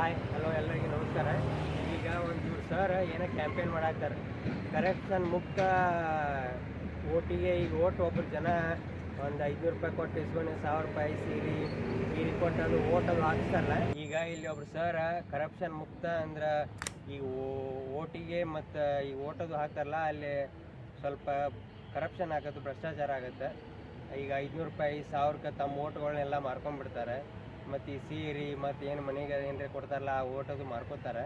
Hi hello ಎಲ್ಲರಿಗೂ ನಮಸ್ಕಾರ. ಈಗ ಒಂಚೂರು ಸರ್ ಏನೋ ಕ್ಯಾಂಪೇನ್ ಮಾಡಾಕ್ತಾರೆ, ಕರಪ್ಷನ್ ಮುಕ್ತ ಓಟಿಗೆ. ಈಗ ಓಟ್ ಒಬ್ಬರು ಜನ ಒಂದು 500 ರೂಪಾಯಿ ಕೊಟ್ಟು ಇಸ್ಕೊಂಡು 1000 ರೂಪಾಯಿ ಸೀರೆ ಕೊಟ್ಟು ಓಟದು ಹಾಕ್ತಾರಲ್ಲ. ಈಗ ಇಲ್ಲಿ ಒಬ್ರು ಸರ್ ಕರಪ್ಷನ್ ಮುಕ್ತ ಅಂದ್ರೆ ಈಗ ಓಟಿಗೆ ಮತ್ತು ಈ ಓಟದು ಹಾಕ್ತಾರಲ್ಲ, ಅಲ್ಲಿ ಸ್ವಲ್ಪ ಕರಪ್ಷನ್ ಆಗುತ್ತೆ, ಭ್ರಷ್ಟಾಚಾರ ಆಗುತ್ತೆ. ಈಗ 500 ರೂಪಾಯಿ 1000ಕ್ಕೆ ತಮ್ಮ ಓಟ್ಗಳನ್ನೆಲ್ಲ ಮಾರ್ಕೊಂಡ್ಬಿಡ್ತಾರೆ. ಮತ್ತು ಈ ಸೀರೆ ಮತ್ತು ಏನು ಮನೆಗೆ ಏನಾರ ಕೊಡ್ತಾರಲ್ಲ ಆ ಓಟದು ಮಾರ್ಕೋತಾರೆ.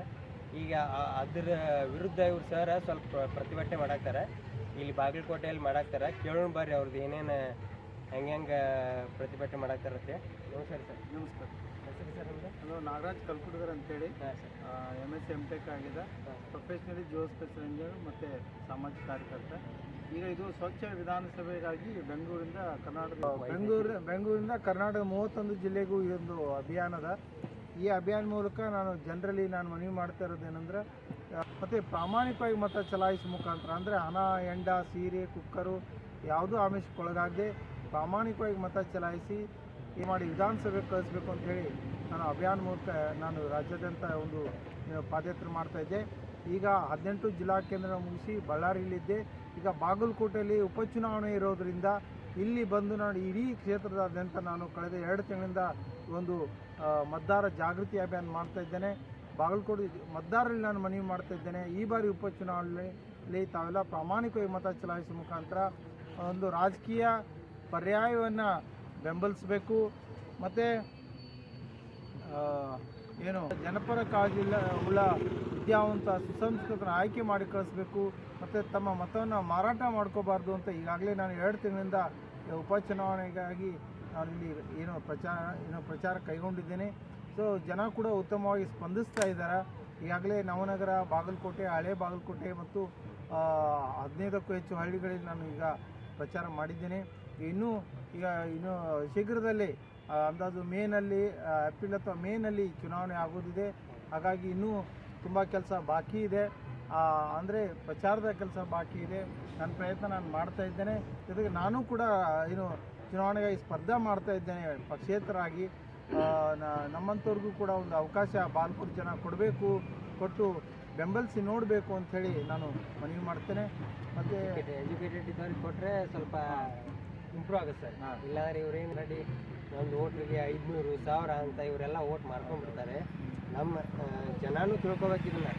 ಈಗ ಅದ್ರ ವಿರುದ್ಧ ಇವ್ರು ಸರ್ ಸ್ವಲ್ಪ ಪ್ರತಿಭಟನೆ ಮಾಡಾಕ್ತಾರೆ. ಇಲ್ಲಿ ಬಾಗಲಕೋಟೆಯಲ್ಲಿ ಮಾಡಾಕ್ತಾರೆ. ಕೇಳೋಣ ಬರ್ರಿ ಅವ್ರದ್ದು ಏನೇನು ಹೆಂಗೆ ಪ್ರತಿಭಟನೆ ಮಾಡಾಕ್ತಾರತ್ತೆ. ನಮಸ್ಕಾರ ಸರ್. ನಮಸ್ಕಾರ. ಹೆಸರು ಸರ್ ನಿಮ್ಮದು? ನಾನು ನಾಗರಾಜ್ ಕಲ್ಕುಡ್ಗರ್ ಅಂತೇಳಿ. MS MTech ಆಗಿದೆ. ಪ್ರೊಫೆಷ್ನಲಿ ಜಿಯೋ ಸ್ಪೇಸ್ ಇಂಜಿನಿಯರ್ ಮತ್ತು ಸಾಮಾಜಿಕ ಕಾರ್ಯಕರ್ತ. ಈಗ ಇದು ಸ್ವಚ್ಛ ವಿಧಾನಸಭೆಗಾಗಿ ಬೆಂಗಳೂರಿಂದ ಕರ್ನಾಟಕ 31 ಜಿಲ್ಲೆಗೂ ಇದೊಂದು ಅಭಿಯಾನದ. ಈ ಅಭಿಯಾನ ಮೂಲಕ ನಾನು ಜನರಲ್ಲಿ ಮನವಿ ಮಾಡ್ತಾ ಇರೋದೇನೆಂದ್ರೆ, ಮತ್ತು ಪ್ರಾಮಾಣಿಕವಾಗಿ ಮತ ಚಲಾಯಿಸುವ ಮುಖಾಂತರ, ಅಂದರೆ ಹಣ, ಹೆಂಡ, ಸೀರೆ, ಕುಕ್ಕರು ಯಾವುದೂ ಆಮಿಷಕ್ಕೊಳಗಾಗದೆ ಪ್ರಾಮಾಣಿಕವಾಗಿ ಮತ ಚಲಾಯಿಸಿ ಮಾಡಿ ವಿಧಾನಸಭೆಗೆ ಕಳಿಸ್ಬೇಕು ಅಂಥೇಳಿ ನಾನು ಅಭಿಯಾನ ಮೂಲಕ ನಾನು ರಾಜ್ಯಾದ್ಯಂತ ಒಂದು ಪಾದಯಾತ್ರೆ ಮಾಡ್ತಾಯಿದ್ದೆ. ಈಗ 18 ಜಿಲ್ಲಾ ಕೇಂದ್ರ ಮುಗಿಸಿ ಬಳ್ಳಾರಿಯಲ್ಲಿದ್ದೆ. ಈಗ ಬಾಗಲಕೋಟೆಯಲ್ಲಿ ಉಪಚುನಾವಣೆ ಇರೋದರಿಂದ ಇಲ್ಲಿ ಬಂದು ನಾನು ಇಡೀ ಕ್ಷೇತ್ರದಾದ್ಯಂತ ನಾನು ಕಳೆದ 2 ತಿಂಗಳಿಂದ ಒಂದು ಮತದಾರ ಜಾಗೃತಿ ಅಭಿಯಾನ ಮಾಡ್ತಾಯಿದ್ದೇನೆ. ಬಾಗಲಕೋಟೆ ಮತದಾರರಲ್ಲಿ ನಾನು ಮನವಿ ಮಾಡ್ತಾಯಿದ್ದೇನೆ, ಈ ಬಾರಿ ಉಪಚುನಾವಣೆಯಲ್ಲಿ ತಾವೆಲ್ಲ ಪ್ರಾಮಾಣಿಕವಾಗಿ ಮತ ಚಲಾಯಿಸುವ ಮುಖಾಂತರ ಒಂದು ರಾಜಕೀಯ ಪರ್ಯಾಯವನ್ನು ಬೆಂಬಲಿಸಬೇಕು. ಮತ್ತು ಏನು ಜನಪರ ಕಾಳಜಿ ಉಳ್ಳ ವಿದ್ಯಾವಂತ ಸುಸಂಸ್ಕೃತನ ಆಯ್ಕೆ ಮಾಡಿ ಕಳಿಸ್ಬೇಕು. ಮತ್ತು ತಮ್ಮ ಮತವನ್ನು ಮಾರಾಟ ಮಾಡ್ಕೋಬಾರ್ದು ಅಂತ ಈಗಾಗಲೇ ನಾನು 2 ತಿಂಗಳಿಂದ ಉಪಚುನಾವಣೆಗಾಗಿ ನಾನು ಇಲ್ಲಿ ಪ್ರಚಾರ ಕೈಗೊಂಡಿದ್ದೇನೆ. ಸೊ ಜನ ಕೂಡ ಉತ್ತಮವಾಗಿ ಸ್ಪಂದಿಸ್ತಾ ಇದ್ದಾರೆ. ಈಗಾಗಲೇ ನವನಗರ, ಬಾಗಲಕೋಟೆ, ಹಳೆ ಬಾಗಲಕೋಟೆ ಮತ್ತು 15ಕ್ಕೂ ಹೆಚ್ಚು ಹಳ್ಳಿಗಳಲ್ಲಿ ನಾನು ಈಗ ಪ್ರಚಾರ ಮಾಡಿದ್ದೇನೆ. ಇನ್ನೂ ಶೀಘ್ರದಲ್ಲೇ ಅಂದಾಜು ಏಪ್ರಿಲ್ ಅಥವಾ ಮೇನಲ್ಲಿ ಚುನಾವಣೆ ಆಗೋದಿದೆ. ಹಾಗಾಗಿ ಇನ್ನೂ ತುಂಬ ಕೆಲಸ ಬಾಕಿ ಇದೆ, ಅಂದರೆ ಪ್ರಚಾರದ ಕೆಲಸ ಬಾಕಿ ಇದೆ. ನನ್ನ ಪ್ರಯತ್ನ ನಾನು ಮಾಡ್ತಾ ಇದ್ದೇನೆ. ಜೊತೆಗೆ ನಾನು ಕೂಡ ಚುನಾವಣೆಗಾಗಿ ಸ್ಪರ್ಧೆ ಮಾಡ್ತಾ ಇದ್ದೇನೆ ಪಕ್ಷೇತರಾಗಿ. ನಮ್ಮಂಥವ್ರಿಗೂ ಕೂಡ ಒಂದು ಅವಕಾಶ ಬಾಗಲಕೋಟೆ ಜನ ಕೊಟ್ಟು ಬೆಂಬಲಿಸಿ ನೋಡಬೇಕು ಅಂಥೇಳಿ ನಾನು ಮನವಿ ಮಾಡ್ತೇನೆ. ಮತ್ತು ಎಜುಕೇಟೆಡ್ ಇದ್ದವ್ರಿಗೆ ಕೊಟ್ಟರೆ ಸ್ವಲ್ಪ ಇಂಪ್ರೂವ್ ಆಗುತ್ತೆ ಸರ್. ಇಲ್ಲಾಂದರೆ ಇವ್ರೇನು ರೆಡಿ ಒಂದು ಓಟ್ರಿಗೆ 500, 1000 ಅಂತ ಇವರೆಲ್ಲ ಓಟ್ ಮಾರ್ಕೊಂಡ್ಬಿಡ್ತಾರೆ. ನಮ್ಮ ಜನನೂ ತಿಳ್ಕೊಬೇಕಿದನ್ನ.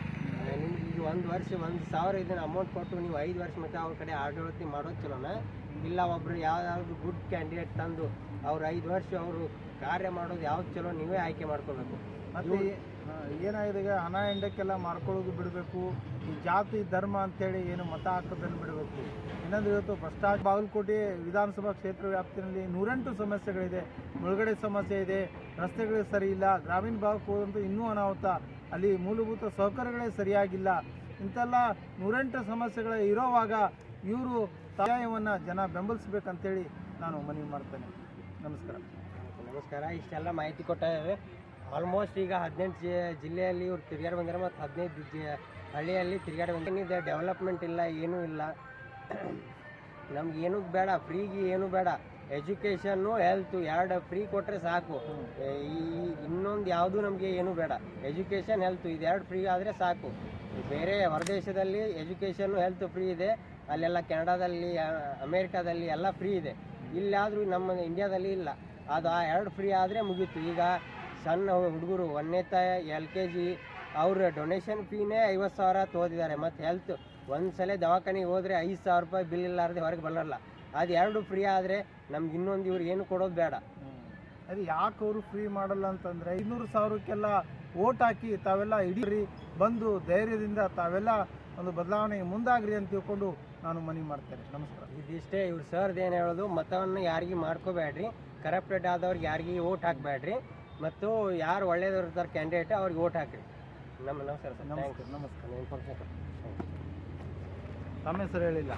ನಿಮ್ಗೆ ಈಗ 1 ವರ್ಷ 1000 ಇದನ್ನು ಅಮೌಂಟ್ ಕೊಟ್ಟು ನೀವು 5 ವರ್ಷ ಮತ್ತೆ ಅವ್ರ ಕಡೆ ಆಡಳಿತ ಮಾಡೋದು ಚಲೋನ ಇಲ್ಲ, ಒಬ್ಬರು ಯಾವ್ದಾದ್ರು ಗುಡ್ ಕ್ಯಾಂಡಿಡೇಟ್ ತಂದು ಅವ್ರು 5 ವರ್ಷ ಅವರು ಕಾರ್ಯ ಮಾಡೋದು ಯಾವ್ದು ಚಲೋ ನೀವೇ ಆಯ್ಕೆ ಮಾಡ್ಕೋಬೇಕು. ಮತ್ತು ಏನಾಗಿದೆ, ಈಗ ಹಣ ಹೆಂಡಕ್ಕೆಲ್ಲ ಮಾರ್ಕೊಳ್ಳೋದು ಬಿಡಬೇಕು. ಈ ಜಾತಿ ಧರ್ಮ ಅಂಥೇಳಿ ಏನು ಮತ ಹಾಕೋದನ್ನು ಬಿಡಬೇಕು. ಇನ್ನೊಂದು ಇವತ್ತು ಭ್ರಷ್ಟಾಚಾರ. ಬಾಗಲಕೋಟೆ ವಿಧಾನಸಭಾ ಕ್ಷೇತ್ರ ವ್ಯಾಪ್ತಿಯಲ್ಲಿ 108 ಸಮಸ್ಯೆಗಳಿದೆ. ಮುಳುಗಡೆ ಸಮಸ್ಯೆ ಇದೆ, ರಸ್ತೆಗಳು ಸರಿ ಇಲ್ಲ, ಗ್ರಾಮೀಣ ಭಾಗಕ್ಕೆ ಹೋದಂತೂ ಇನ್ನೂ ಅನಾಹುತ, ಅಲ್ಲಿ ಮೂಲಭೂತ ಸೌಕರ್ಯಗಳೇ ಸರಿಯಾಗಿಲ್ಲ. ಇಂಥೆಲ್ಲ 108 ಸಮಸ್ಯೆಗಳು ಇರೋವಾಗ ಇವರು ಸಹಾಯವನ್ನು ಜನ ಬೆಂಬಲಿಸಬೇಕಂತೇಳಿ ನಾನು ಮನವಿ ಮಾಡ್ತೇನೆ. ನಮಸ್ಕಾರ. ಇಷ್ಟೆಲ್ಲ ಮಾಹಿತಿ ಕೊಟ್ಟಿದ್ದಾರೆ. ಆಲ್ಮೋಸ್ಟ್ ಈಗ 18 ಜಿಲ್ಲೆಯಲ್ಲಿ ಇವ್ರು ತಿರುಗಾಡಿ ಬಂದಿದ್ದಾರೆ ಮತ್ತು 15 ಹಳ್ಳಿಯಲ್ಲಿ ತಿರುಗಾಡಿ ಬಂದಿದೆ. ಡೆವಲಪ್ಮೆಂಟ್ ಇಲ್ಲ, ಏನೂ ಇಲ್ಲ. ನಮ್ಗೆ ಏನೂ ಬೇಡ, ಫ್ರೀಗೆ ಏನೂ ಬೇಡ. ಎಜುಕೇಷನ್ನು, ಹೆಲ್ತು 2 ಫ್ರೀ ಕೊಟ್ಟರೆ ಸಾಕು. ಇನ್ನೊಂದು ಯಾವುದೂ ನಮಗೆ ಏನೂ ಬೇಡ. ಎಜುಕೇಷನ್, ಹೆಲ್ತು ಇದು 2 ಫ್ರೀ ಆದರೆ ಸಾಕು. ಬೇರೆ ಹೊರದೇಶದಲ್ಲಿ ಎಜುಕೇಷನ್ನು ಹೆಲ್ತ್ ಫ್ರೀ ಇದೆ, ಅಲ್ಲೆಲ್ಲ ಕೆನಡಾದಲ್ಲಿ, ಅಮೇರಿಕಾದಲ್ಲಿ ಎಲ್ಲ ಫ್ರೀ ಇದೆ. ಇಲ್ಲಾದರೂ ನಮ್ಮ ಇಂಡಿಯಾದಲ್ಲಿ ಇಲ್ಲ. ಅದು ಆ 2 ಫ್ರೀ ಆದರೆ ಮುಗೀತು. ಈಗ ಸಣ್ಣ ಹುಡುಗರು 1ನೇ LKG ಅವ್ರ ಡೊನೇಷನ್ ಫೀನೇ 50,000 ತೊಗೊಂಡಿದ್ದಾರೆ. ಮತ್ತು ಹೆಲ್ತ್ ಒಂದ್ಸಲ ದವಾಖಾನೆಗೆ ಹೋದರೆ 5,000 ರೂಪಾಯಿ ಬಿಲ್ ಇಲ್ಲಾರ್ದೆ ಹೊರಗೆ ಬರೋಲ್ಲ. ಅದು 2 ಫ್ರೀ ಆದರೆ ನಮ್ಗೆ ಇನ್ನೊಂದು ಇವ್ರು ಏನು ಕೊಡೋದು ಬೇಡ. ಅದು ಯಾಕೆ ಅವರು ಫ್ರೀ ಮಾಡಲ್ಲ ಅಂತಂದರೆ 500,000ಕ್ಕೆಲ್ಲ ಓಟ್ ಹಾಕಿ ತಾವೆಲ್ಲ ಇಡೀ ಬಂದು ಧೈರ್ಯದಿಂದ ತಾವೆಲ್ಲ ಒಂದು ಬದಲಾವಣೆಗೆ ಮುಂದಾಗ್ರಿ ಅಂತ ತಿಳ್ಕೊಂಡು ನಾನು ಮನವಿ ಮಾಡ್ತೇನೆ. ನಮಸ್ಕಾರ. ಇದಿಷ್ಟೇ ಇವ್ರು ಸರ್ದು ಏನು ಹೇಳೋದು, ಮತವನ್ನು ಯಾರಿಗೆ ಮಾಡ್ಕೋಬೇಡ್ರಿ, ಕರಪ್ಟೆಡ್ ಆದವ್ರಿಗೆ ಯಾರಿಗೆ ಓಟ್ ಹಾಕಬೇಡ್ರಿ, ಮತ್ತು ಯಾರು ಒಳ್ಳೇದವ್ರು ಇರ್ತಾರೆ ಕ್ಯಾಂಡಿಡೇಟ್ ಅವ್ರಿಗೆ ಓಟ್ ಹಾಕಿರಿ. ನಮಸ್ಕಾರ ಸರ್. ನಮಸ್ಕಾರ. ತಮ್ಮ ಹೆಸರು ಹೇಳಿಲ್ಲ.